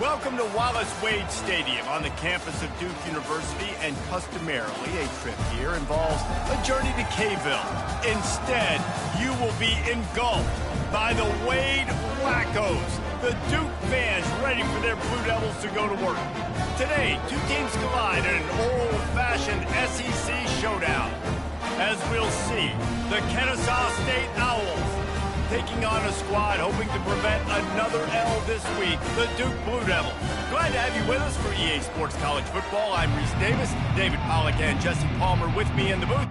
Welcome to Wallace Wade Stadium on the campus of Duke University, and customarily a trip here involves a journey to K-ville. Instead, you will be engulfed by the Wade Wackos, the Duke fans ready for their Blue Devils to go to work. Today, two teams collide in an old-fashioned SEC showdown. As we'll see, the Kennesaw State Owls taking on a squad hoping to prevent another L this week, the Duke Blue Devils. Glad to have you with us for EA Sports College Football. I'm Reese Davis, David Pollack and Jesse Palmer with me in the booth.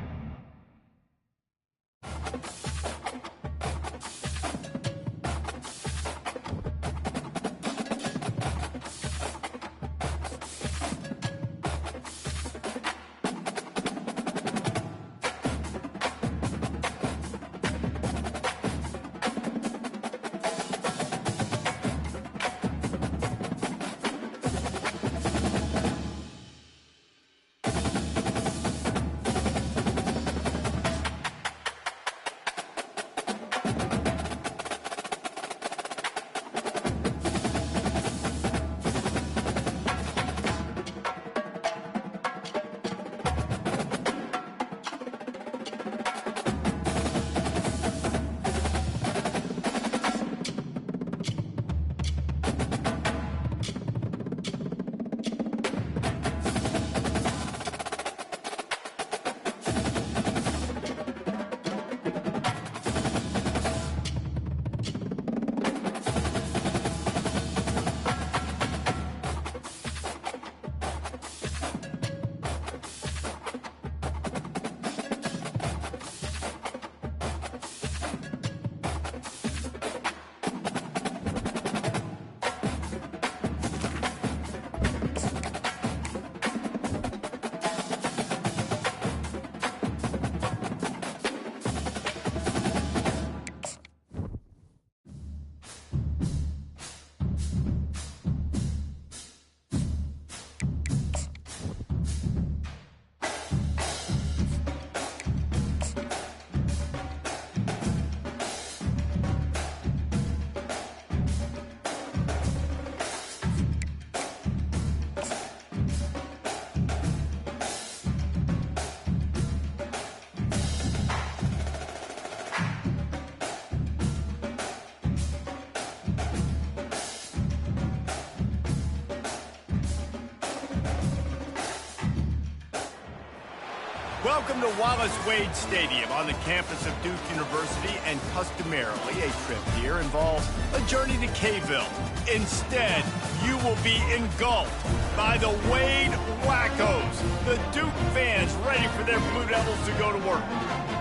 Welcome to Wallace Wade Stadium on the campus of Duke University, and customarily a trip here involves a journey to K-ville. Instead, you will be engulfed by the Wade Wackos, the Duke fans ready for their Blue Devils to go to work.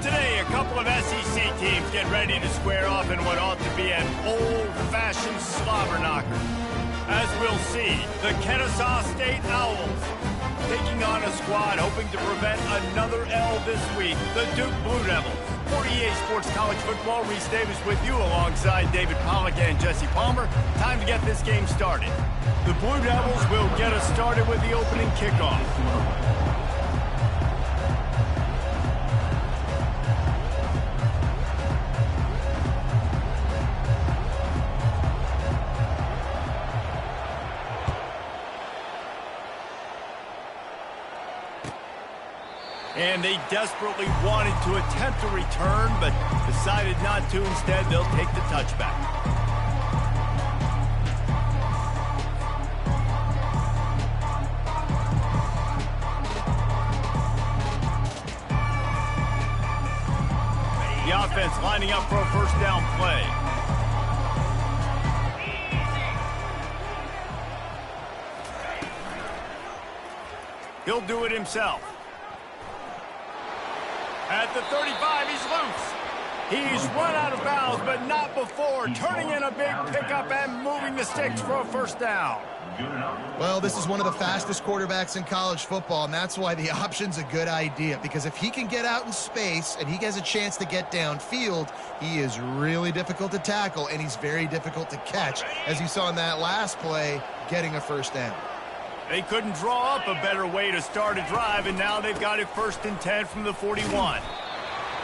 Today, a couple of SEC teams get ready to square off in what ought to be an old-fashioned slobber knocker. As we'll see, the Kennesaw State Owls taking on a squad hoping to prevent another L this week, the Duke Blue Devils. For EA Sports College Football, Reese Davis with you alongside David Pollack and Jesse Palmer. Time to get this game started. The Blue Devils will get us started with the opening kickoff. And they desperately wanted to attempt a return, but decided not to. Instead, they'll take the touchback. The offense lining up for a first down play. He'll do it himself. At the 35, he's loose. He's run out of bounds, but not before turning in a big pickup and moving the sticks for a first down. Well, this is one of the fastest quarterbacks in college football, and that's why the option's a good idea, because if he can get out in space and he has a chance to get downfield, he is really difficult to tackle, and he's very difficult to catch, as you saw in that last play, getting a first down. They couldn't draw up a better way to start a drive, and now they've got it 1st and 10 from the 41.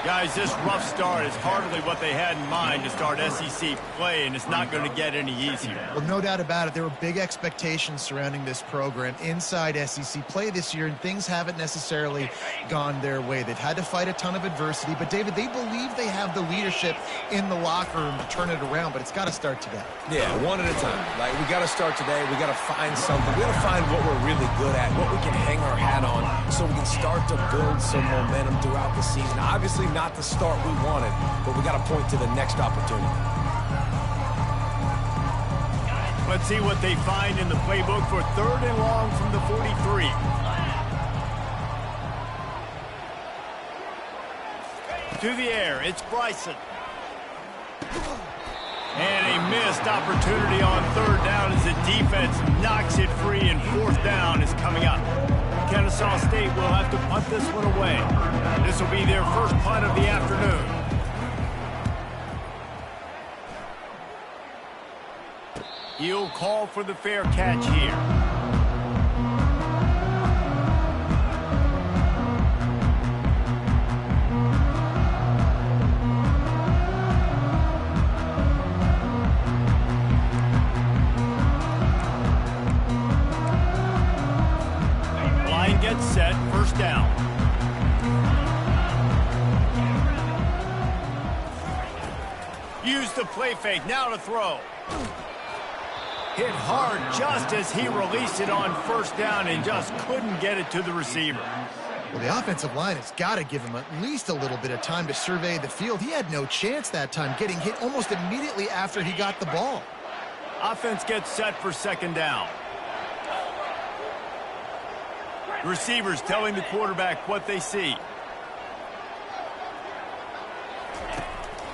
Guys, this rough start is hardly what they had in mind to start SEC play, and it's not going to get any easier. Well, no doubt about it. There were big expectations surrounding this program inside SEC play this year, and things haven't necessarily gone their way. They've had to fight a ton of adversity, but, David, they believe they have the leadership in the locker room to turn it around, but it's got to start today. Yeah, one at a time. Like, we got to start today. We got to find something. We got to find what we're really good at, what we can hang our hat on, so we can start to build some momentum throughout the season. Obviously, not the start we wanted, but we got to point to the next opportunity. Let's see what they find in the playbook for 3rd and long from the 43. To the air, it's Bryson. And a missed opportunity on 3rd down as the defense knocks it free, and 4th down is coming up. Kennesaw State will have to punt this one away. This will be their first punt of the afternoon. He'll call for the fair catch here. Gets set, 1st down. Use the play fake, now to throw. Hit hard just as he released it on 1st down and just couldn't get it to the receiver. Well, the offensive line has got to give him at least a little bit of time to survey the field. He had no chance that time, getting hit almost immediately after he got the ball. Offense gets set for 2nd down. Receivers telling the quarterback what they see.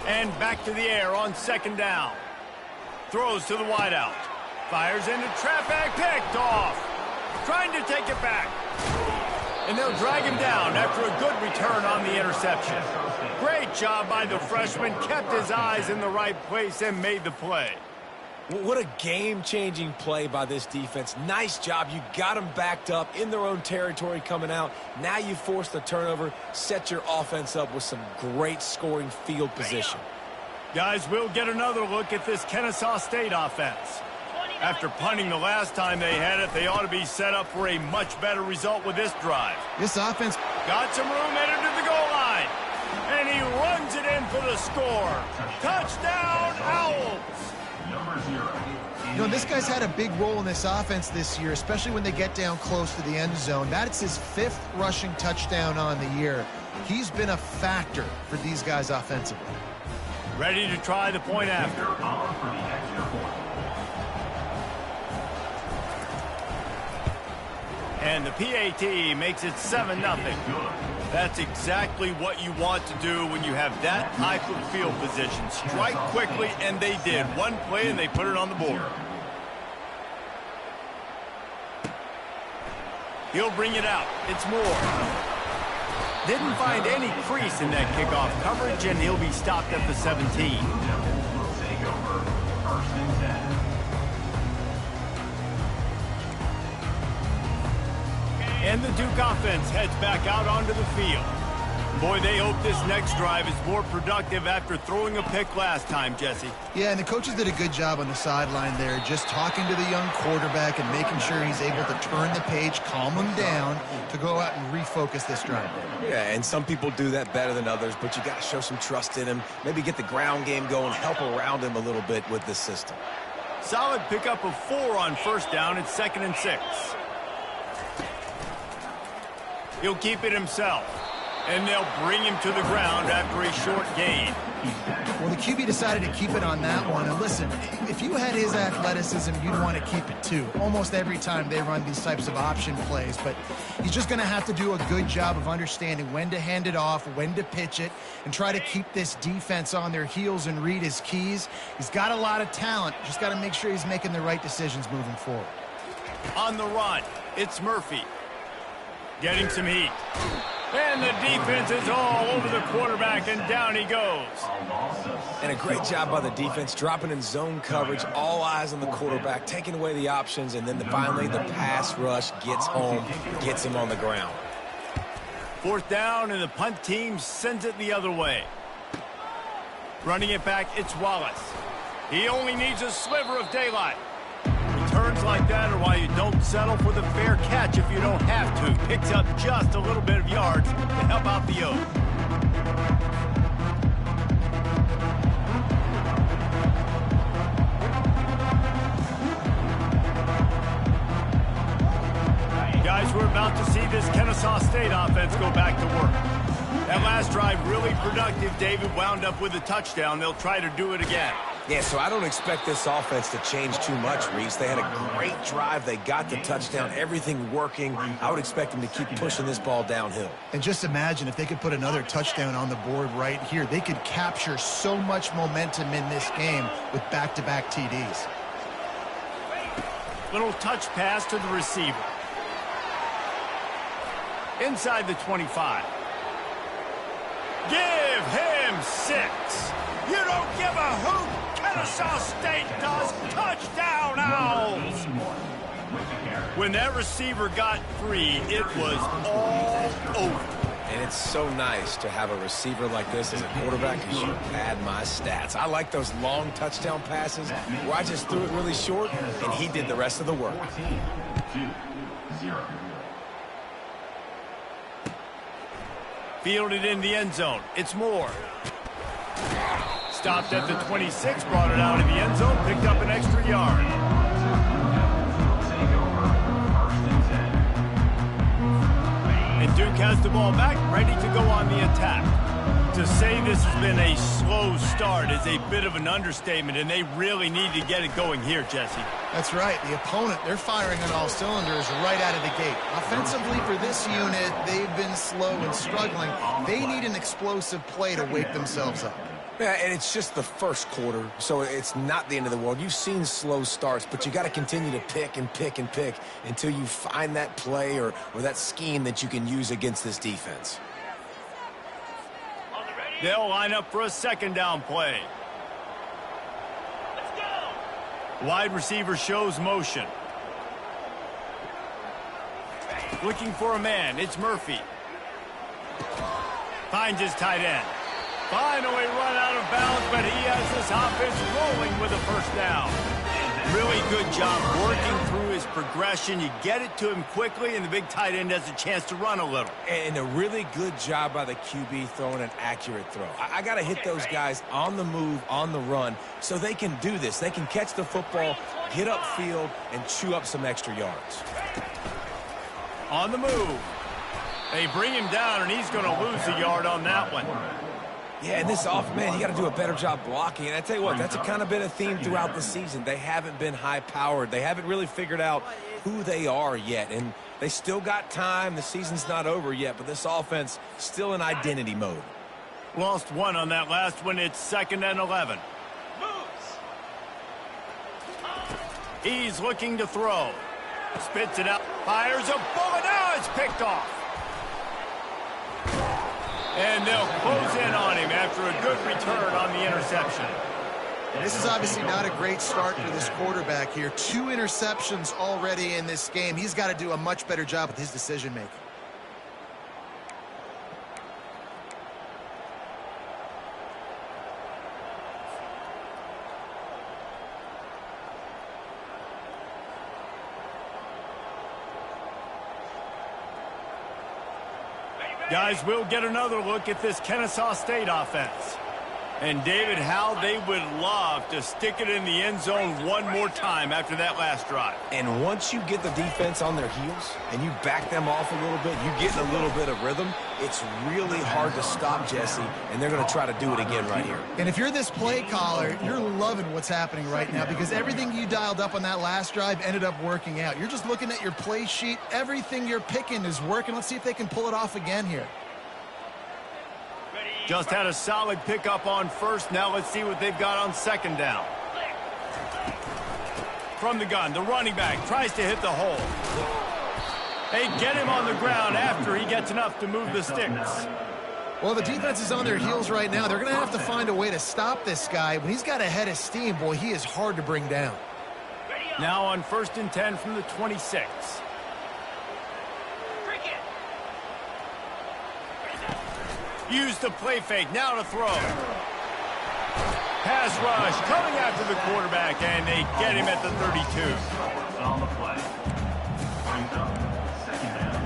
And back to the air on 2nd down. Throws to the wideout. Fires into traffic, picked off. Trying to take it back. And they'll drag him down after a good return on the interception. Great job by the freshman. Kept his eyes in the right place and made the play. What a game-changing play by this defense. Nice job. You got them backed up in their own territory coming out. Now you force the turnover, set your offense up with some great scoring field position. Guys, we'll get another look at this Kennesaw State offense. After punting the last time they had it, they ought to be set up for a much better result with this drive. This offense got some room headed to the goal line. And he runs it in for the score. Touchdown, Owls! You know, this guy's had a big role in this offense this year, especially when they get down close to the end zone. That's his 5th rushing touchdown on the year. He's been a factor for these guys offensively. Ready to try the point after. And the PAT makes it 7-0. That's exactly what you want to do when you have that type of field position. Strike quickly, and they did. One play, and they put it on the board. He'll bring it out. It's Moore. Didn't find any crease in that kickoff coverage, and he'll be stopped at the 17. And the Duke offense heads back out onto the field. Boy, they hope this next drive is more productive after throwing a pick last time, Jesse. Yeah, and the coaches did a good job on the sideline there, just talking to the young quarterback and making sure he's able to turn the page, calm him down to go out and refocus this drive. Yeah, and some people do that better than others, but you got to show some trust in him, maybe get the ground game going, help around him a little bit with this system. Solid pickup of 4 on 1st down. It's 2nd and 6. He'll keep it himself, and they'll bring him to the ground after a short gain. Well, the QB decided to keep it on that one. And listen, if you had his athleticism, you'd want to keep it too. Almost every time they run these types of option plays. But he's just going to have to do a good job of understanding when to hand it off, when to pitch it, and try to keep this defense on their heels and read his keys. He's got a lot of talent. Just got to make sure he's making the right decisions moving forward. On the run, it's Murphy. Getting some heat. And the defense is all over the quarterback, and down he goes. And a great job by the defense, dropping in zone coverage, all eyes on the quarterback, taking away the options, and then finally the pass rush gets home, gets him on the ground. 4th down, and the punt team sends it the other way. Running it back, it's Wallace. He only needs a sliver of daylight. Returns like that are why you don't settle for the fair catch if you don't have to. Picks up just a little bit of yards to help out the Oaks. Guys, we're about to see this Kennesaw State offense go back to work. That last drive really productive. David wound up with a touchdown. They'll try to do it again. Yeah, so I don't expect this offense to change too much, Reese. They had a great drive. They got the touchdown. Everything working. I would expect them to keep pushing this ball downhill. And just imagine if they could put another touchdown on the board right here. They could capture so much momentum in this game with back-to-back TDs. Little touch pass to the receiver. Inside the 25. Give him 6. You don't give a hoot. Kennesaw State does. Touchdown, Owls. When that receiver got free, it was all over. And it's so nice to have a receiver like this as a quarterback because you pad my stats. I like those long touchdown passes where I just threw it really short and he did the rest of the work. 14-0. Fielded in the end zone. It's Moore. Stopped at the 26, brought it out in the end zone, picked up an extra yard. And Duke has the ball back, ready to go on the attack. To say this has been a slow start is a bit of an understatement, and they really need to get it going here, Jesse. That's right. The opponent, they're firing on all cylinders right out of the gate. Offensively for this unit, they've been slow and struggling. They need an explosive play to wake themselves up. Yeah, and it's just the first quarter, so it's not the end of the world. You've seen slow starts, but you got to continue to pick and pick and pick until you find that play or that scheme that you can use against this defense. They'll line up for a 2nd down play. Let's go. Wide receiver shows motion. Looking for a man. It's Murphy. Finds his tight end. Finally run out of bounds, but he has this offense rolling with a 1st down. Really good job working through his progression. You get it to him quickly, and the big tight end has a chance to run a little. And a really good job by the QB throwing an accurate throw. I got to hit those guys on the move, on the run, so they can do this. They can catch the football, get upfield, and chew up some extra yards. On the move. They bring him down, and he's going to lose a yard on that one. Yeah, and this man, you got to do a better job blocking. And I tell you what, that's a kind of been a theme throughout the season. They haven't been high-powered. They haven't really figured out who they are yet. And they still got time. The season's not over yet, but this offense still in identity mode. Lost one on that last one. It's 2nd and 11. He's looking to throw. Spits it out. Fires a bullet. Now it's picked off. And they'll close in on him after a good return on the interception. This is obviously not a great start for this quarterback here. 2 interceptions already in this game. He's got to do a much better job with his decision-making. Guys, we'll get another look at this Kennesaw State offense. And David, how they would love to stick it in the end zone one more time after that last drive. And once you get the defense on their heels and you back them off a little bit, you get a little bit of rhythm, it's really hard to stop, Jesse, and they're going to try to do it again right here. And if you're this play caller, you're loving what's happening right now because everything you dialed up on that last drive ended up working out. You're just looking at your play sheet. Everything you're picking is working. Let's see if they can pull it off again here. Just had a solid pickup on 1st. Now let's see what they've got on 2nd down. From the gun, the running back tries to hit the hole. They get him on the ground after he gets enough to move the sticks. Well, the defense is on their heels right now. They're going to have to find a way to stop this guy. When he's got a head of steam, boy, he is hard to bring down. Now on 1st and 10 from the 26. Use the play fake, now to throw. Pass rush, coming after the quarterback, and they get him at the 32. On the play. Brings up 2nd down.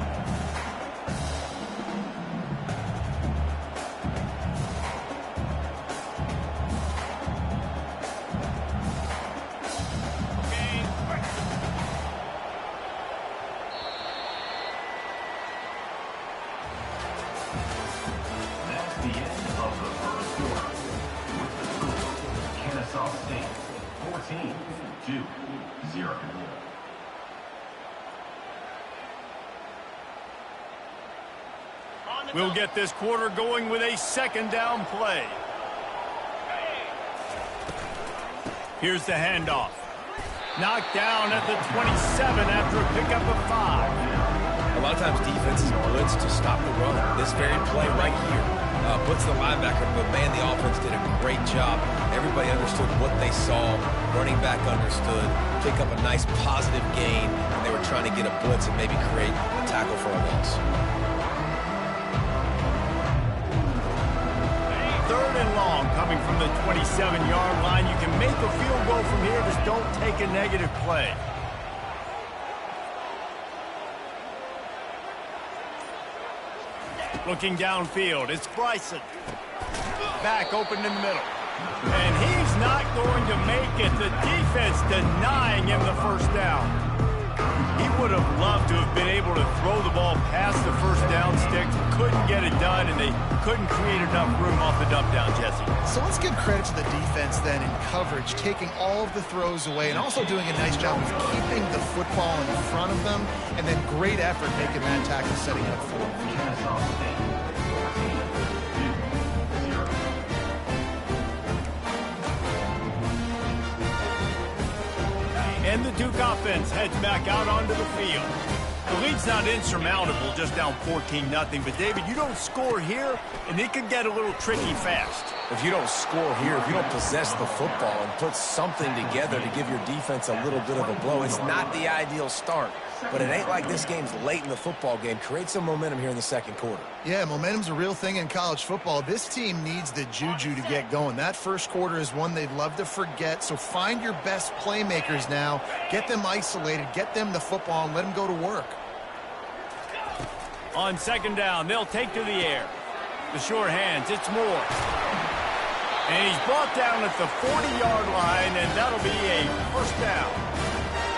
That's the end of the first quarter. With the score, Kennesaw State 14-0. We'll get this quarter going with a 2nd down play. Here's the handoff. Knocked down at the 27 after a pickup of 5. A lot of times defenses blitz to stop the run. This very play right here puts the linebacker, but man, the offense did a great job. Everybody understood what they saw. Running back understood. Pick up a nice positive gain. They were trying to get a blitz and maybe create a tackle for a loss. 3rd and long coming from the 27-yard line. You can make a field goal from here, just don't take a negative play. Looking downfield, it's Bryson. Back open in the middle. And he's not going to make it. The defense denying him the 1st down. He would have loved to have been able to throw the ball past the 1st down sticks. Couldn't get it done, and they couldn't create enough room off the dump down, Jesse. So let's give credit to the defense then in coverage, taking all of the throws away and also doing a nice job of keeping the football in front of them, and then great effort making that tackle, setting up for them. Kennesaw State 14-0. And the Duke offense heads back out onto the field. The lead's not insurmountable, just down 14-0. But, David, you don't score here, and it could get a little tricky fast. If you don't score here, if you don't possess the football and put something together to give your defense a little bit of a blow, it's not the ideal start. But it ain't like this game's late in the football game. Create some momentum here in the 2nd quarter. Yeah, momentum's a real thing in college football. This team needs the juju to get going. That 1st quarter is one they'd love to forget, so find your best playmakers now. Get them isolated, get them the football, and let them go to work. On 2nd down, they'll take to the air. The short hands, it's Moore. And he's brought down at the 40-yard line, and that'll be a 1st down.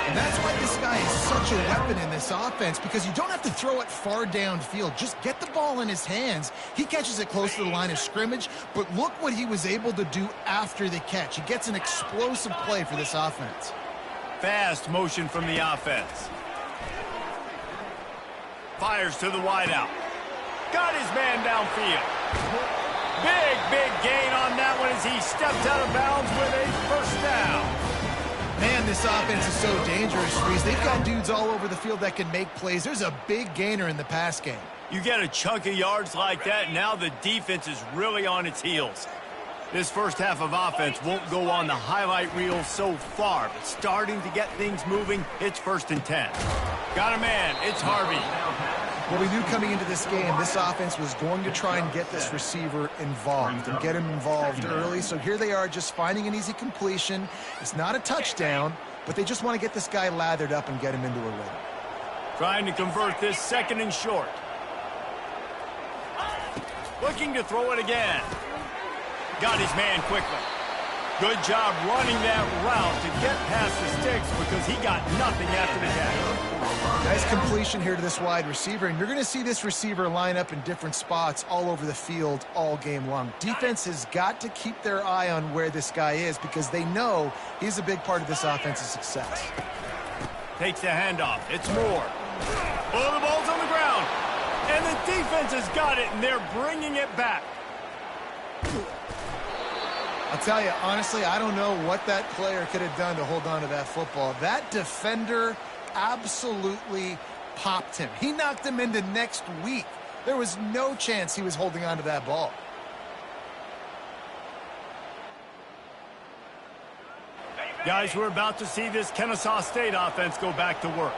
And that's why this guy is such a weapon in this offense, because you don't have to throw it far downfield. Just get the ball in his hands. He catches it close to the line of scrimmage, but look what he was able to do after the catch. He gets an explosive play for this offense. Fast motion from the offense. Fires to the wideout. Got his man downfield. Big gain on that one as he stepped out of bounds with a 1st down. Man, this offense is so dangerous, Reese. They've got dudes all over the field that can make plays. There's a big gainer in the pass game. You get a chunk of yards like that, now the defense is really on its heels. This 1st half of offense won't go on the highlight reel so far, but starting to get things moving, it's 1st and 10. Got a man, it's Harvey. Well, we knew coming into this game, this offense was going to try and get this receiver involved and get him involved early. So here they are just finding an easy completion. It's not a touchdown, but they just want to get this guy lathered up and get him into a rhythm. Trying to convert this 2nd and short. Looking to throw it again. Got his man quickly. Good job running that route to get past the sticks because he got nothing after the catch. Nice completion here to this wide receiver, and you're going to see this receiver line up in different spots all over the field all game long. Defense has got to keep their eye on where this guy is because they know he's a big part of this offense's success. Takes the handoff. It's Moore. Oh, the ball's on the ground. And the defense has got it, and they're bringing it back. I'll tell you, honestly, I don't know what that player could have done to hold on to that football. That defender absolutely popped him. He knocked him into next week. There was no chance he was holding on to that ball. Guys, we're about to see this Kennesaw State offense go back to work.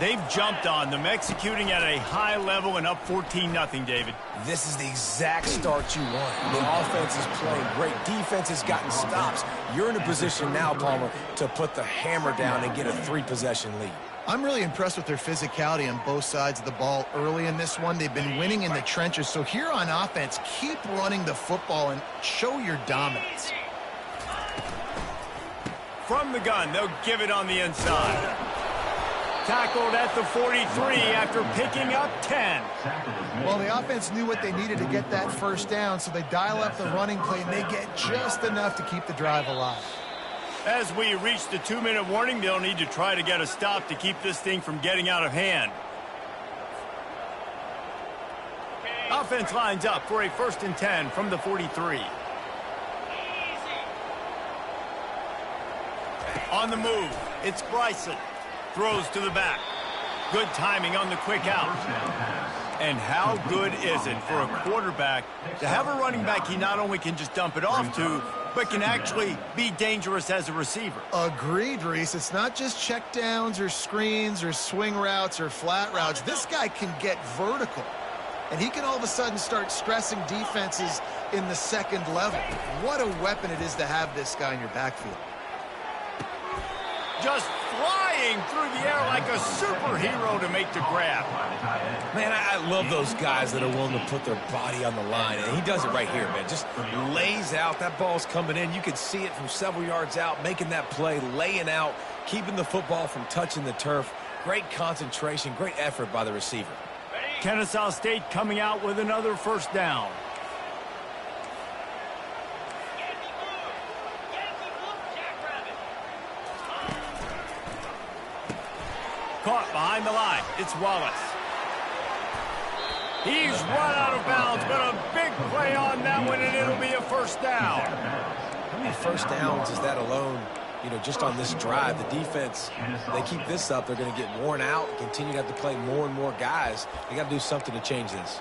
They've jumped on them, executing at a high level and up 14-0, David. This is the exact start you want. The offense is playing great. Defense has gotten stops. You're in a position now, Palmer, to put the hammer down and get a 3-possession lead. I'm really impressed with their physicality on both sides of the ball early in this one. They've been winning in the trenches. So here on offense, keep running the football and show your dominance. From the gun, they'll give it on the inside. Tackled at the 43 after picking up 10. Well, the offense knew what they needed to get that first down, so they dial up the running play, and they get just enough to keep the drive alive. As we reach the 2-minute warning, they'll need to try to get a stop to keep this thing from getting out of hand. Offense lines up for a 1st and 10 from the 43. On the move, it's Bryson. Throws to the back. Good timing on the quick out. And how good is it for a quarterback to have a running back he not only can just dump it off to, but can actually be dangerous as a receiver? Agreed, Reese. It's not just check downs or screens or swing routes or flat routes. This guy can get vertical. And he can all of a sudden start stressing defenses in the second level. What a weapon it is to have this guy in your backfield. Just flying through the air like a superhero to make the grab. Man, I love those guys that are willing to put their body on the line, and he does it right here, man. Just lays out. That ball's coming in. You can see it from several yards out, making that play, laying out, keeping the football from touching the turf. Great concentration, great effort by the receiver. Kennesaw State coming out with another 1st down. Caught behind the line. It's Wallace. He's run out of bounds, but a big play on that one, and it'll be a 1st down. How many 1st downs is that alone, just on this drive? The defense, they keep this up, they're going to get worn out, continue to have to play more and more guys. They got to do something to change this.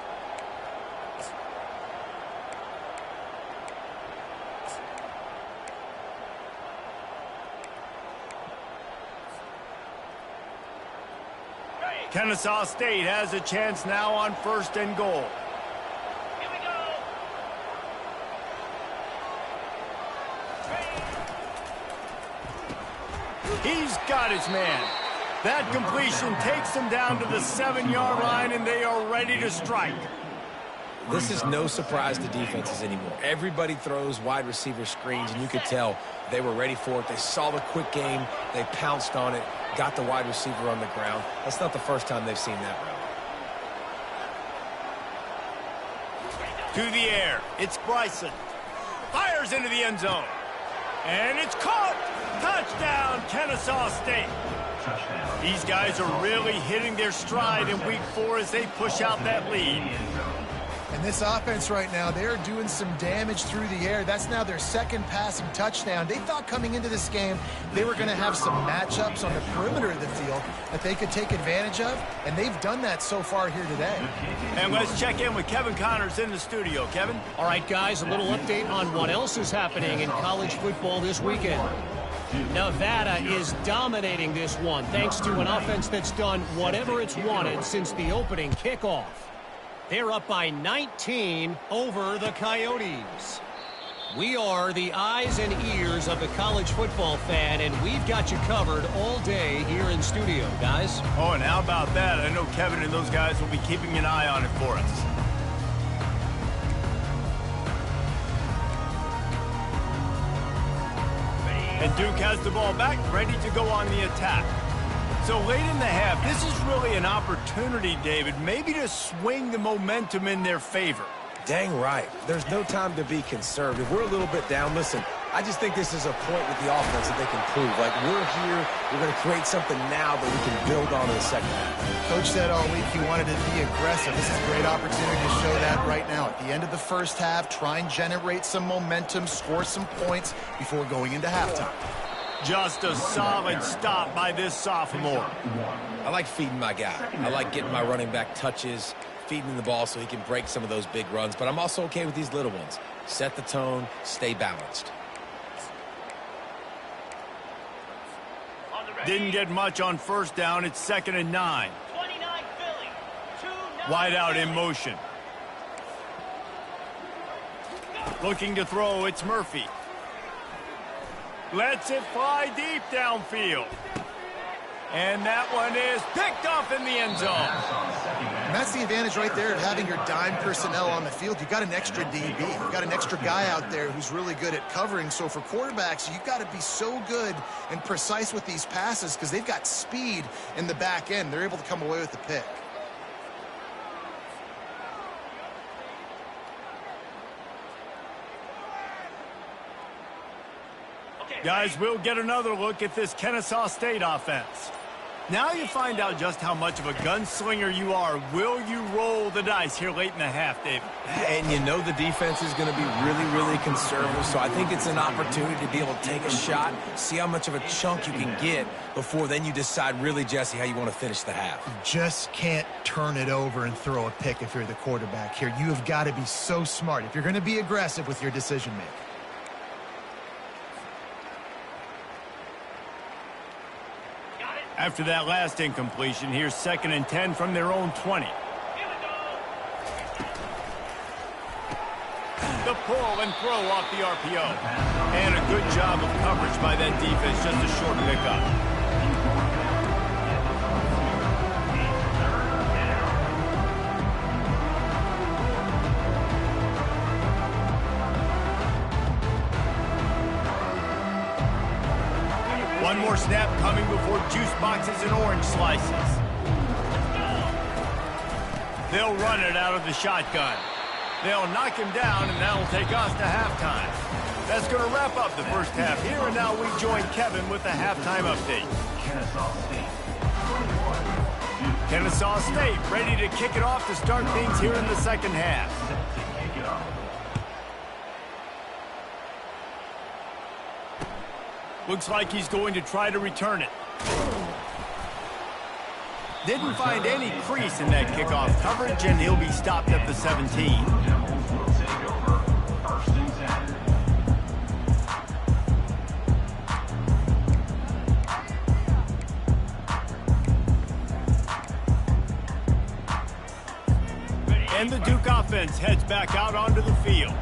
Kennesaw State has a chance now on 1st and goal. Here we go. He's got his man. That completion takes them down to the 7-yard line, and they are ready to strike. This is no surprise to defenses anymore. Everybody throws wide receiver screens, and you could tell they were ready for it. They saw the quick game. They pounced on it, got the wide receiver on the ground. That's not the first time they've seen that route. To the air, it's Bryson. Fires into the end zone. And it's caught. Touchdown, Kennesaw State. These guys are really hitting their stride in week 4 as they push out that lead. And this offense right now, they're doing some damage through the air. That's now their 2nd passing touchdown. They thought coming into this game they were going to have some matchups on the perimeter of the field that they could take advantage of, and they've done that so far here today. And let's check in with Kevin Connors in the studio. Kevin? All right, guys, a little update on what else is happening in college football this weekend. Nevada is dominating this one thanks to an offense that's done whatever it's wanted since the opening kickoff. They're up by 19 over the Coyotes. We are the eyes and ears of the college football fan, and we've got you covered all day here in studio, guys. Oh, and how about that? I know Kevin and those guys will be keeping an eye on it for us. And Duke has the ball back, ready to go on the attack. So late in the half, this is really an opportunity, David, maybe to swing the momentum in their favor. Dang right. There's no time to be conservative. We're a little bit down. Listen, I just think this is a point with the offense that they can prove. Like, we're here, we're going to create something now that we can build on in the second half. Coach said all week he wanted to be aggressive. This is a great opportunity to show that right now. At the end of the first half, try and generate some momentum, score some points before going into halftime. Just a solid stop by this sophomore. I like feeding my guy. I like getting my running back touches, feeding him the ball so he can break some of those big runs. But I'm also okay with these little ones. Set the tone, stay balanced. Didn't get much on first down. It's 2nd and 9. 29 Philly. 2-9 Wide out in Philly. motion. Looking to throw, it's Murphy. Lets it fly deep downfield. And that one is picked off in the end zone. And that's the advantage right there of having your dime personnel on the field. You've got an extra DB. You've got an extra guy out there who's really good at covering. So for quarterbacks, you've got to be so good and precise with these passes because they've got speed in the back end. They're able to come away with the pick. Guys, we'll get another look at this Kennesaw State offense. Now you find out just how much of a gunslinger you are. Will you roll the dice here late in the half, David? And you know the defense is going to be really, really conservative, so I think it's an opportunity to be able to take a shot, see how much of a chunk you can get before then you decide really, Jesse, how you want to finish the half. You just can't turn it over and throw a pick if you're the quarterback here. You have got to be so smart if you're going to be aggressive with your decision-making. After that last incompletion, here's 2nd and 10 from their own 20. The pull and throw off the RPO. And a good job of coverage by that defense, just a short pickup. One more snap coming before juice boxes and orange slices. They'll run it out of the shotgun. They'll knock him down, and that'll take us to halftime. That's going to wrap up the first half here, and now we join Kevin with the halftime update. Kennesaw State. Kennesaw State ready to kick it off to start things here in the second half. Set to kick it off. Looks like he's going to try to return it. Didn't find any crease in that kickoff coverage, and he'll be stopped at the 17. Devils will take over 1st and 10. And the Duke offense heads back out onto the field.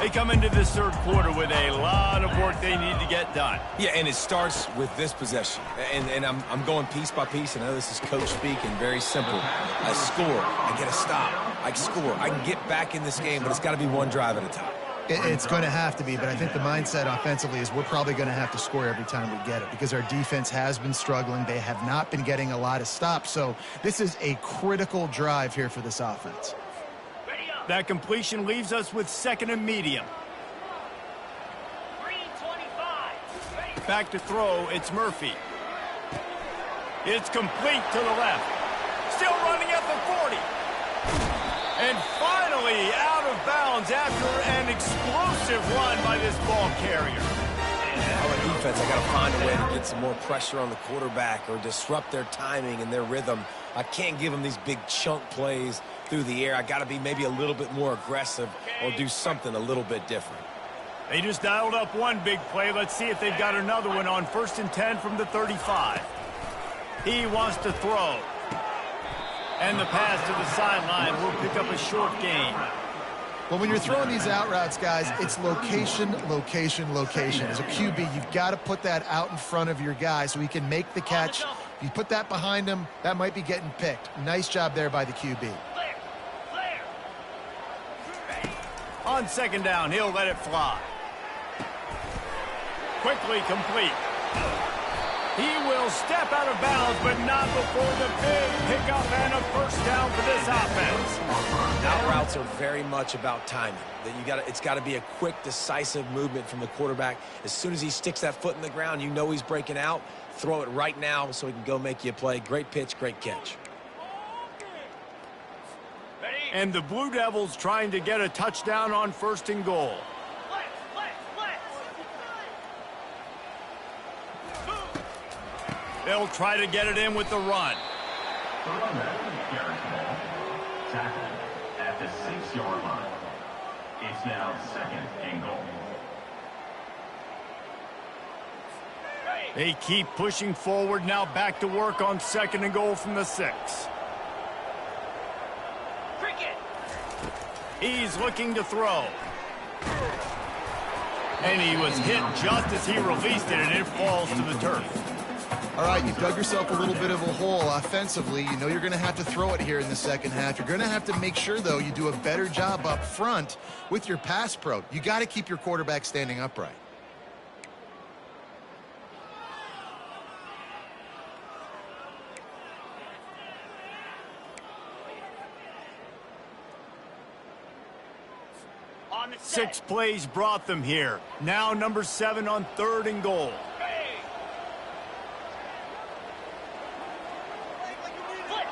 They come into this third quarter with a lot of work they need to get done. Yeah, and it starts with this possession. And I'm going piece by piece, and I know this is coach speak and very simple. I score, I get a stop, I score, I can get back in this game, but it's got to be one drive at a time. It's going to have to be, but I think the mindset offensively is we're probably going to have to score every time we get it because our defense has been struggling. They have not been getting a lot of stops, so this is a critical drive here for this offense. That completion leaves us with 2nd and medium. Green 25. Back to throw, it's Murphy. It's complete to the left. Still running at the 40. And finally out of bounds after an explosive run by this ball carrier. On the defense, I got to find a way to get some more pressure on the quarterback or disrupt their timing and their rhythm. I can't give them these big chunk plays through the air. I got to be maybe a little bit more aggressive or do something a little bit different. They just dialed up one big play. Let's see if they've got another one on 1st and 10 from the 35. He wants to throw. And the pass to the sideline will pick up a short gain. Well, when you're throwing these out routes, guys, it's location, location, location. As a QB, you've got to put that out in front of your guy so he can make the catch. If you put that behind him, that might be getting picked. Nice job there by the QB. On 2nd down, he'll let it fly. Quickly complete. He will step out of bounds, but not before the big pickup and a 1st down for this offense. Out routes are very much about timing. It's got to be a quick, decisive movement from the quarterback. As soon as he sticks that foot in the ground, you know he's breaking out. Throw it right now so he can go make you a play. Great pitch, great catch. And the Blue Devils trying to get a touchdown on 1st and goal. They'll try to get it in with the run. The runner carries the ball. Tackled at the 6-yard line. It's now 2nd and goal. They keep pushing forward, now back to work on 2nd and goal from the 6. Cricket. He's looking to throw. And he was hit just as he released it, and it falls to the turf. All right, you've dug yourself a little bit of a hole offensively. You know you're going to have to throw it here in the second half. You're going to have to make sure, though, you do a better job up front with your pass pro. You got to keep your quarterback standing upright. On the 6 set. plays brought them here. Now number 7 on 3rd and goal. Hey. Flip.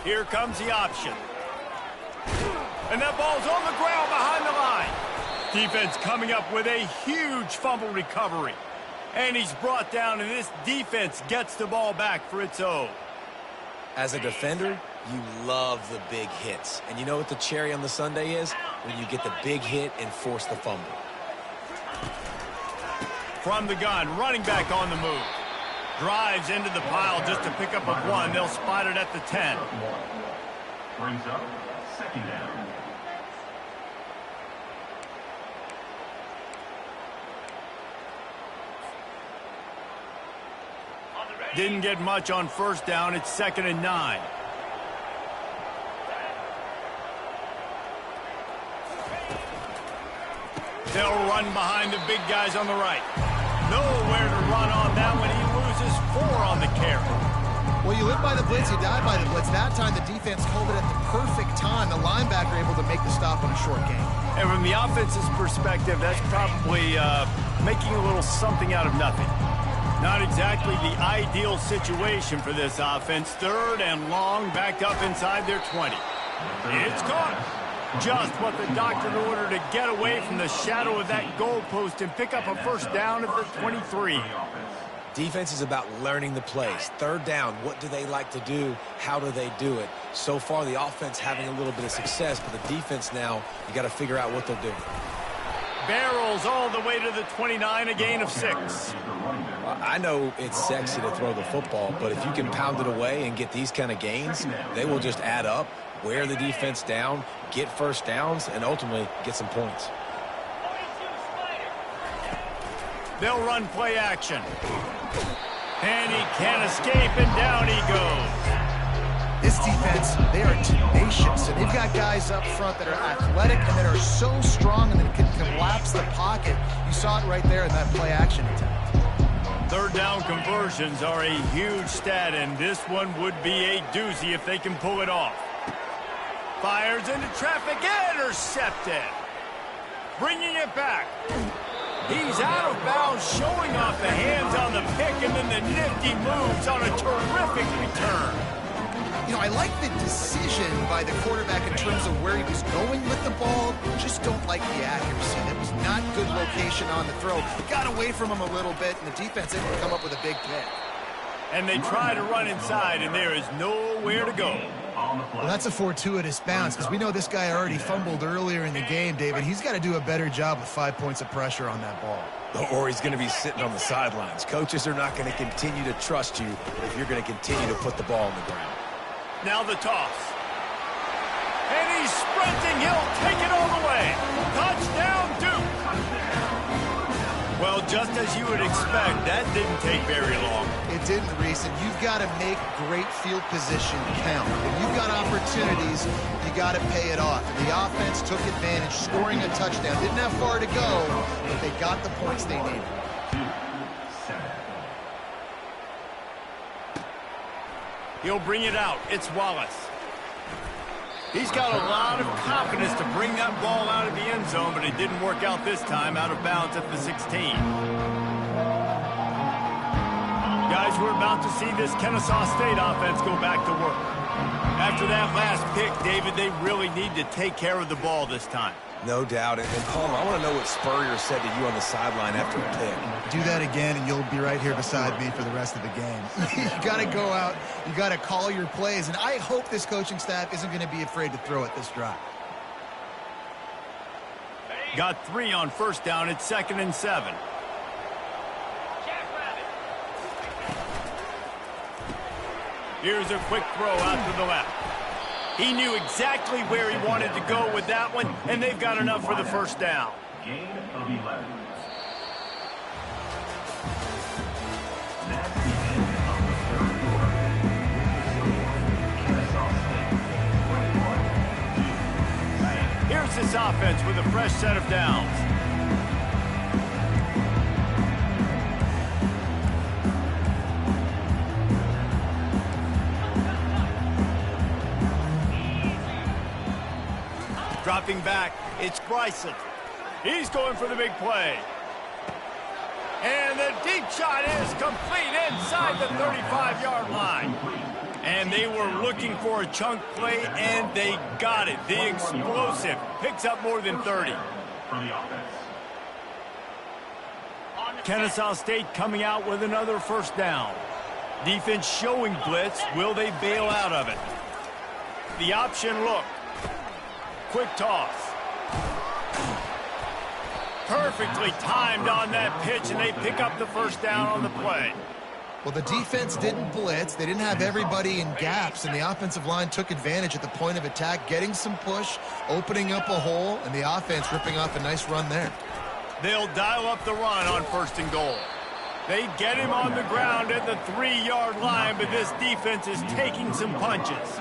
Here comes the option. And that ball's on the ground behind the line. Defense coming up with a huge fumble recovery. And he's brought down, and this defense gets the ball back for its own. As a defender, you love the big hits. And you know what the cherry on the sundae is? When you get the big hit and force the fumble. From the gun, running back on the move. Drives into the pile just to pick up a 1. They'll spot it at the 10. Brings up 2nd down. On the ready. Didn't get much on 1st down. It's 2nd and 9. They'll run behind the big guys on the right. Nowhere to run on that one. He loses 4 on the carry. Well, you live by the blitz, you die by the blitz. That time the defense called it at the perfect time. The linebacker able to make the stop on a short gain. And from the offense's perspective, that's probably making a little something out of nothing. Not exactly the ideal situation for this offense. 3rd and long, backed up inside their 20. It's caught. Just what the doctor ordered to get away from the shadow of that goalpost and pick up a 1st down at the 23. Defense is about learning the plays. 3rd down, what do they like to do? How do they do it? So far, the offense having a little bit of success, but the defense now, you got to figure out what they're doing. Barrels all the way to the 29, a gain of 6. I know it's sexy to throw the football, but if you can pound it away and get these kind of gains, they will just add up, wear the defense down, get 1st downs, and ultimately get some points. 42 Spider. They'll run play action. And he can't escape, and down he goes. This defense, they are tenacious, and they've got guys up front that are athletic and that are so strong and that can collapse the pocket. You saw it right there in that play action attempt. 3rd down conversions are a huge stat, and this one would be a doozy if they can pull it off. Fires into traffic, intercepted. Bringing it back. He's out of bounds, showing off the hands on the pick, and then the nifty moves on a terrific return. You know, I like the decision by the quarterback in terms of where he was going with the ball. Just don't like the accuracy. That was not good location on the throw. It got away from him a little bit, and the defense able to come up with a big pick. And they try to run inside, and there is nowhere to go. Well, that's a fortuitous bounce, because we know this guy already fumbled earlier in the game, David. He's got to do a better job with 5 points of pressure on that ball. Or he's going to be sitting on the sidelines. Coaches are not going to continue to trust you if you're going to continue to put the ball on the ground. Now the toss. And he's sprinting. He'll take it all the way. Touchdown, Duke. Well, just as you would expect, that didn't take very long. It didn't, Reese, and you've got to make great field position count. If you've got opportunities, you got to pay it off. The offense took advantage, scoring a touchdown. Didn't have far to go, but they got the points they needed. He'll bring it out. It's Wallace. He's got a lot of confidence to bring that ball out of the end zone, but it didn't work out this time, out of bounds at the 16. Guys, we're about to see this Kennesaw State offense go back to work. After that last pick, David, they really need to take care of the ball this time. No doubt. And Palmer, I want to know what Spurrier said to you on the sideline after the pick. Do that again, and you'll be right here beside me for the rest of the game. You got to go out. You got to call your plays, and I hope this coaching staff isn't going to be afraid to throw it this drive. Got 3 on first down. It's 2nd and 7. Here's a quick throw out to the left. He knew exactly where he wanted to go with that one, and they've got enough for the first down. Gain of 11. That's the end of the third quarter. Kennesaw State 21. Here's this offense with a fresh set of downs. Dropping back, it's Bryson. He's going for the big play. And the deep shot is complete inside the 35-yard line. And they were looking for a chunk play, and they got it. The explosive picks up more than 30. For the offense. Kennesaw State coming out with another first down. Defense showing blitz. Will they bail out of it? The option look. Quick toss. Perfectly timed on that pitch, and they pick up the first down on the play. Well, the defense didn't blitz. They didn't have everybody in gaps, and the offensive line took advantage at the point of attack, getting some push, opening up a hole, and the offense ripping off a nice run there. They'll dial up the run on 1st and goal. They get him on the ground at the 3-yard line, but this defense is taking some punches.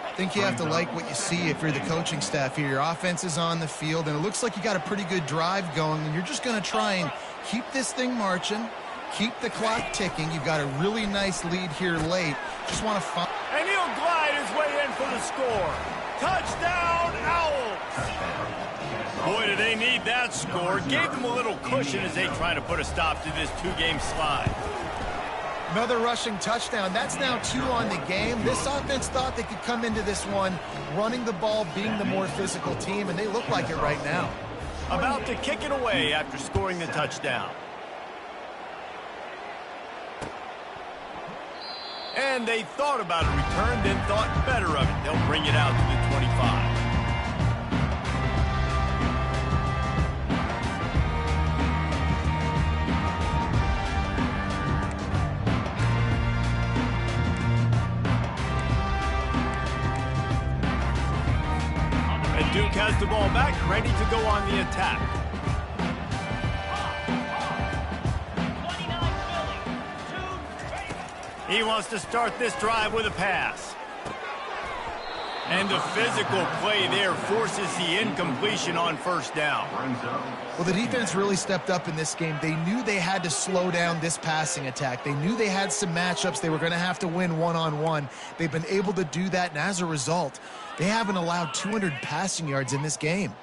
I think you have to like what you see if you're the coaching staff here. Your offense is on the field, and it looks like you got a pretty good drive going, and you're just going to try and keep this thing marching, keep the clock ticking. You've got a really nice lead here late. Just want to find... And he'll glide his way in for the score. Touchdown, Owls! Boy, do they need that score. Gave them a little cushion as they try to put a stop to this 2-game slide. Another rushing touchdown. That's now 2 on the game. This offense thought they could come into this one running the ball, being the more physical team, and they look like it right now. About to kick it away after scoring the touchdown. And they thought about a return, then thought better of it. They'll bring it out to the 25. Duke has the ball back, ready to go on the attack. He wants to start this drive with a pass. And the physical play there forces the incompletion on first down. Well, the defense really stepped up in this game. They knew they had to slow down this passing attack. They knew they had some matchups they were going to have to win one-on-one. They've been able to do that, and as a result, they haven't allowed 200 passing yards in this game.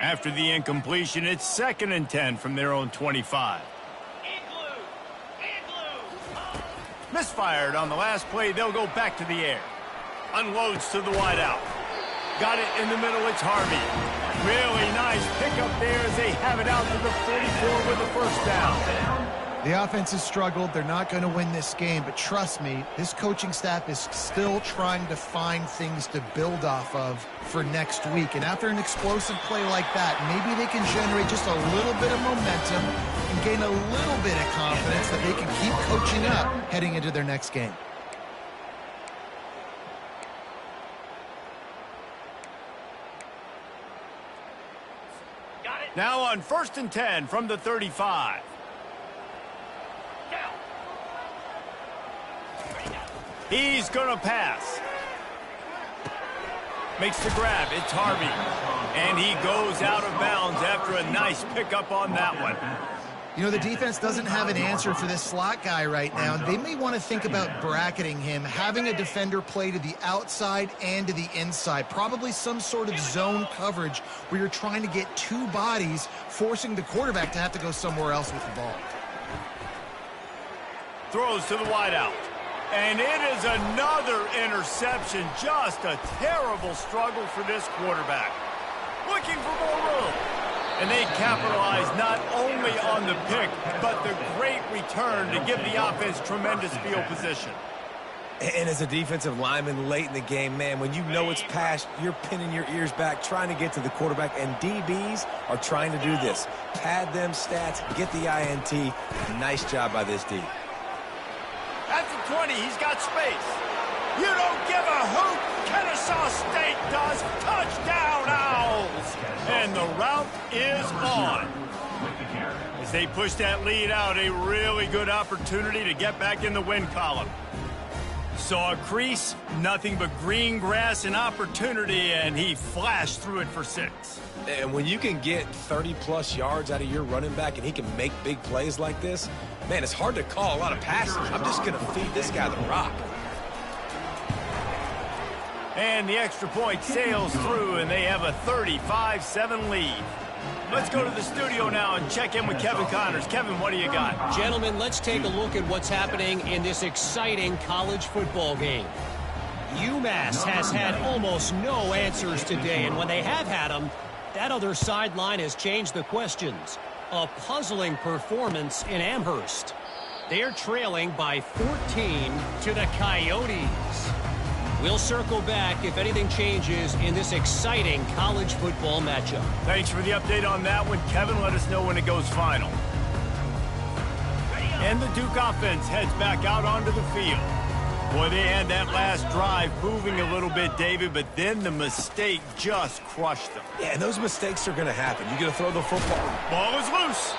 After the incompletion, it's 2nd and 10 from their own 25. Misfired on the last play. They'll go back to the air. Unloads to the wideout. Got it in the middle. It's Harvey. Really nice pickup there as they have it out to the 44 with the first down. The offense has struggled. They're not going to win this game, but trust me, this coaching staff is still trying to find things to build off of for next week. And after an explosive play like that, maybe they can generate just a little bit of momentum and gain a little bit of confidence that they can keep coaching up heading into their next game. Now on 1st and 10 from the 35. He's going to pass. Makes the grab. It's Harvey. And he goes out of bounds after a nice pickup on that one. You know, the defense doesn't have an answer for this slot guy right now. They may want to think about bracketing him, having a defender play to the outside and to the inside. Probably some sort of zone coverage where you're trying to get 2 bodies, forcing the quarterback to have to go somewhere else with the ball. Throws to the wideout. And it is another interception. Just a terrible struggle for this quarterback. Looking for more room. And they capitalize not only on the pick, but the great return to give the offense tremendous field position. And as a defensive lineman late in the game, man, when you know it's past, you're pinning your ears back, trying to get to the quarterback, and DBs are trying to do this. Pad them stats, get the INT. Nice job by this D. At the 20, he's got space. You don't give a hoot. Kennesaw State does. Touchdown, Owls. And the route is on. As they push that lead out, a really good opportunity to get back in the win column. Saw a crease, nothing but green grass and opportunity, and he flashed through it for 6. And when you can get 30-plus yards out of your running back and he can make big plays like this, man, it's hard to call a lot of passes. I'm just going to feed this guy the rock. And the extra point sails through, and they have a 35-7 lead. Let's go to the studio now and check in with Kevin Connors. Kevin, what do you got? Gentlemen, let's take a look at what's happening in this exciting college football game. UMass has had almost no answers today, and when they have had them, that other sideline has changed the questions. A puzzling performance in Amherst. They're trailing by 14 to the Coyotes. We'll circle back if anything changes in this exciting college football matchup. Thanks for the update on that one, Kevin. Let us know when it goes final. And the Duke offense heads back out onto the field. Boy, they had that last drive moving a little bit, David, but then the mistake just crushed them. Yeah, and those mistakes are going to happen. You're going to throw the football. Ball is loose.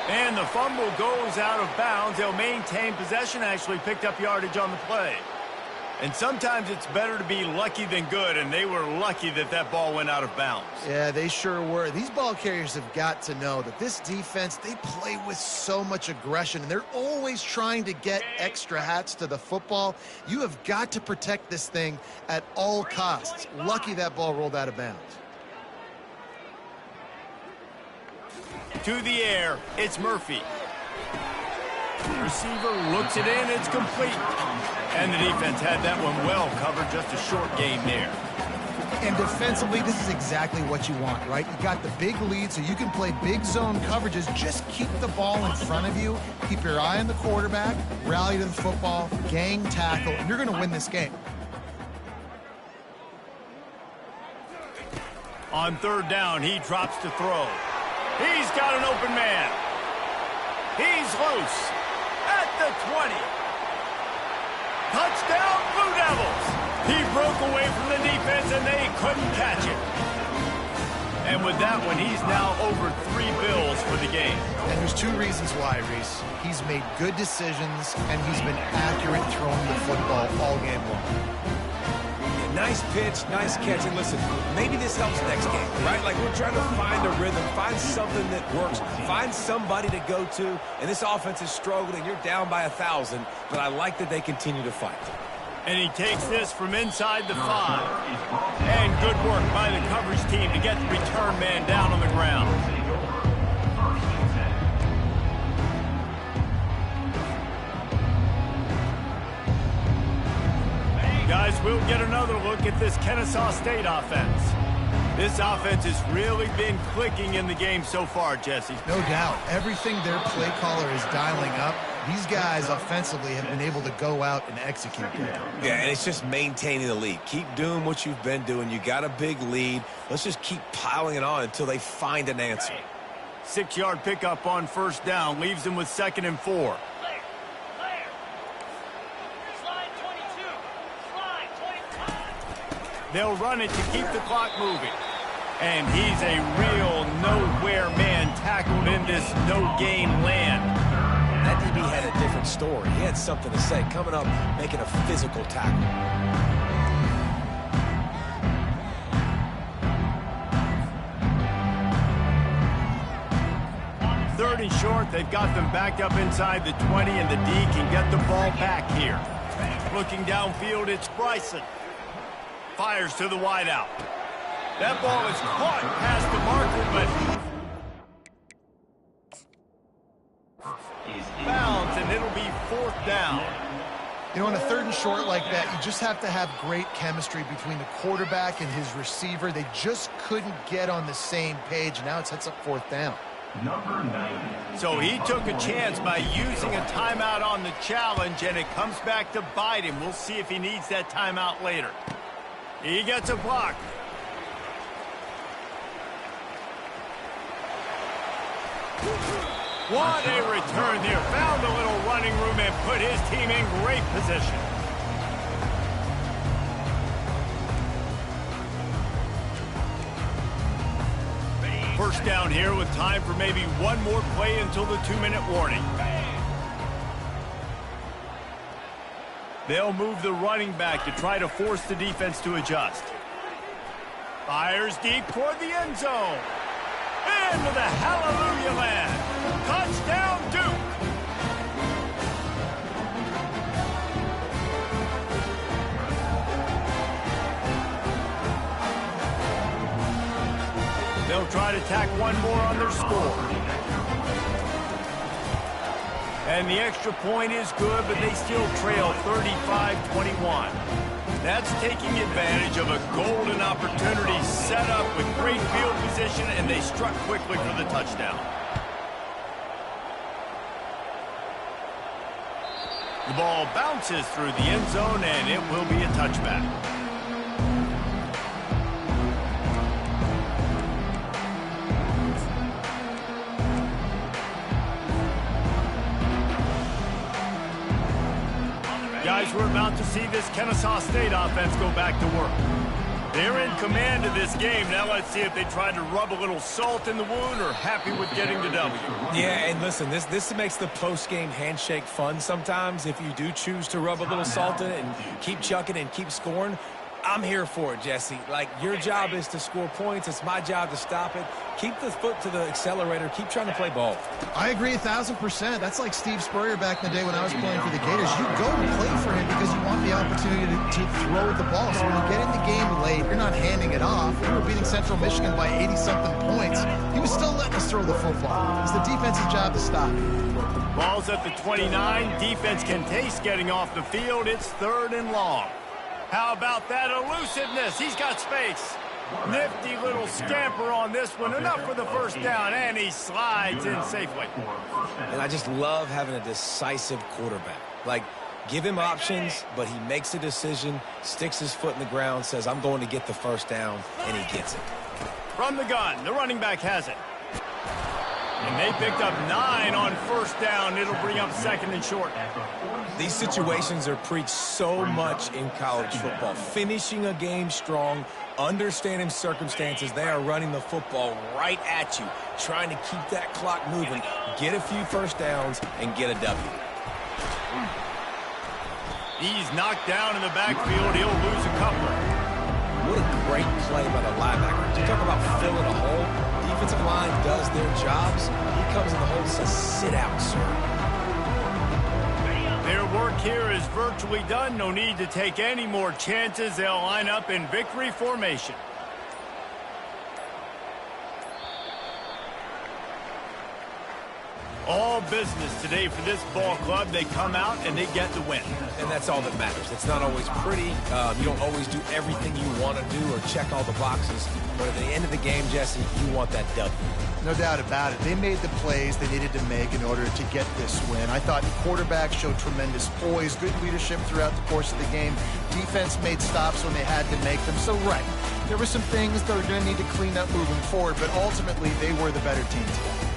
And the fumble goes out of bounds. They'll maintain possession, actually picked up yardage on the play. And sometimes it's better to be lucky than good, and they were lucky that that ball went out of bounds. Yeah, they sure were. These ball carriers have got to know that this defense, they play with so much aggression, and they're always trying to get extra hats to the football. You have got to protect this thing at all costs. Lucky that ball rolled out of bounds. To the air, it's Murphy. Receiver looks it in, it's complete. And the defense had that one well covered, just a short game there. And defensively, this is exactly what you want, right? You got the big lead, so you can play big zone coverages. Just keep the ball in front of you. Keep your eye on the quarterback, rally to the football, gang tackle, and you're going to win this game. On third down, he drops to throw. He's got an open man. He's loose at the 20. Touchdown, Blue Devils. He broke away from the defense, and they couldn't catch it. And with that one, he's now over 3 bills for the game. And there's 2 reasons why, Reese. He's made good decisions, and he's been accurate throwing the football all game long. Nice pitch, nice catch. And listen, maybe this helps next game, right? Like we're trying to find a rhythm, find something that works, find somebody to go to. And this offense is struggling. You're down by 1,000, but I like that they continue to fight. And he takes this from inside the 5. And good work by the coverage team to get the return man down on the ground. Guys, we'll get another look at this Kennesaw State offense. This offense has really been clicking in the game so far, Jesse. No doubt. Everything their play caller is dialing up, these guys offensively have been able to go out and execute that. Yeah, and it's just maintaining the lead. Keep doing what you've been doing. You got a big lead. Let's just keep piling it on until they find an answer. 6-yard pickup on first down leaves them with 2nd and 4. They'll run it to keep the clock moving. And he's a real nowhere man tackled in this no-gain land. That DB had a different story. He had something to say, coming up, making a physical tackle. 3rd and short, they've got them backed up inside the 20, and the D can get the ball back here. Looking downfield, it's Bryson. Fires to the wideout. That ball is caught past the marker, but bounds, and it'll be 4th down. You know, on a 3rd and short like that, you just have to have great chemistry between the quarterback and his receiver. They just couldn't get on the same page. Now it sets up 4th down. Number 90. So he took a chance by using a timeout on the challenge, and it comes back to bite him. We'll see if he needs that timeout later. He gets a block. What a return there. Found a little running room and put his team in great position. First down here with time for maybe one more play until the 2-minute warning. They'll move the running back to try to force the defense to adjust. Fires deep toward the end zone. Into the hallelujah land. Touchdown, Duke. They'll try to tack one more on their score. And the extra point is good, but they still trail 35-21. That's taking advantage of a golden opportunity set up with great field position, and they struck quickly for the touchdown. The ball bounces through the end zone, and it will be a touchback. Guys, we're about to see this Kennesaw State offense go back to work. They're in command of this game. Now let's see if they try to rub a little salt in the wound or happy with getting the W. Yeah, and listen, this makes the post-game handshake fun sometimes. If you do choose to rub a little salt in it and keep chucking and keep scoring, I'm here for it, Jesse. Like, your job is to score points. It's my job to stop it. Keep the foot to the accelerator. Keep trying to play ball. I agree 1,000%. That's like Steve Spurrier back in the day when I was playing for the Gators. You go and play for him because you want the opportunity to throw the ball. So when you get in the game late, you're not handing it off. We were beating Central Michigan by 80-something points. He was still letting us throw the football. It's the defense's job to stop it. Ball's at the 29. Defense can taste getting off the field. It's 3rd and long. How about that elusiveness? He's got space. Nifty little scamper on this one. Enough for the first down, and he slides in safely. And I just love having a decisive quarterback. Like, give him options, but he makes a decision, sticks his foot in the ground, says, I'm going to get the first down, and he gets it. From the gun, the running back has it. And they picked up 9 on first down. It'll bring up 2nd and short. These situations are preached so much in college football. Finishing a game strong, understanding circumstances. They are running the football right at you, trying to keep that clock moving, get a few first downs, and get a W. He's knocked down in the backfield. He'll lose a couple. What a great play by the linebacker. You talk about filling a hole. Defensive line does their jobs. He comes in the hole and says, sit out, sir. Their work here is virtually done. No need to take any more chances. They'll line up in victory formation. All business today for this ball club. They come out and they get the win. And that's all that matters. It's not always pretty. You don't always do everything you want to do or check all the boxes. But at the end of the game, Jesse, you want that W. No doubt about it. They made the plays they needed to make in order to get this win. I thought the quarterback showed tremendous poise, good leadership throughout the course of the game. Defense made stops when they had to make them. So, right, there were some things that were going to need to clean up moving forward, but ultimately they were the better team today.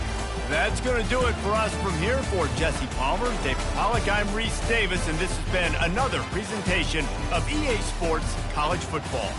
That's going to do it for us from here. For Jesse Palmer, David Pollack, I'm Reese Davis, and this has been another presentation of EA Sports College Football.